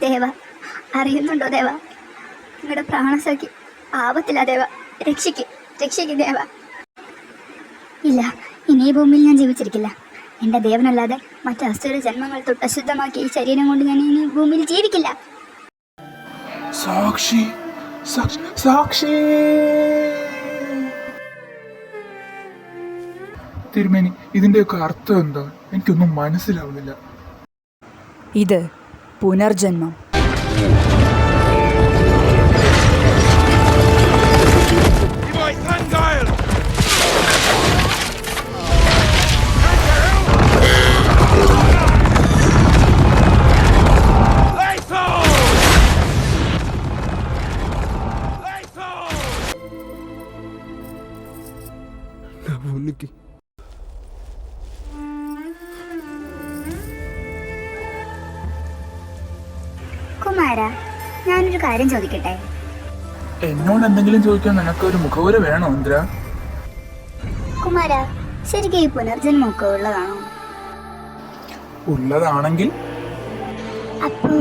ദേവ, അറിയുന്നുണ്ടോ ദേവ? നിങ്ങളുടെ പ്രാണസഖി ആപത്തില്ല ദേവ. രക്ഷിക്ക് ദേവ. ഇല്ല, ഇനി ഈ ഭൂമിയിൽ ഞാൻ ജീവിച്ചിരിക്കില്ല. എൻ്റെ ദേവനല്ലാതെ മറ്റ് അസുര ജന്മങ്ങൾ തൊട്ട് അശുദ്ധമാക്കി ഈ ശരീരം കൊണ്ട് ഞാൻ ഇനി ഭൂമിയിൽ ജീവിക്കില്ല. സാക്ഷി, സാക്ഷി. തിരുമേനി, ഇതിന്റെയൊക്കെ അർത്ഥം എന്താ? എനിക്കൊന്നും മനസ്സിലാവുന്നില്ല. ഇത് പുനർജന്മം. കുമാര, ഞാനൊരു കാര്യം ചോദിക്കട്ടെ? എന്നോട് എന്തെങ്കിലും ചോദിക്കാൻ നിനക്ക് ഒരു മുഖവുര വേണോ ഇന്ദ്ര? കുമാര, ശരിക്കും ഈ പുനർജന്മമൊക്കെ ഉള്ളതാണോ? ഉള്ളതാണെങ്കിൽ അപ്പോ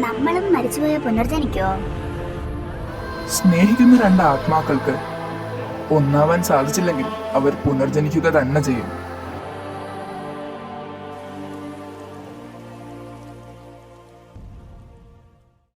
നമ്മളും മരിച്ചുപോയ പുനർജനിക്കോ? സ്നേഹിക്കുന്ന രണ്ട് ആത്മാക്കൾക്ക് ഒന്നാവാൻ സാധിച്ചില്ലെങ്കിൽ അവർ പുനർജനിക്കുക തന്നെ ചെയ്യും.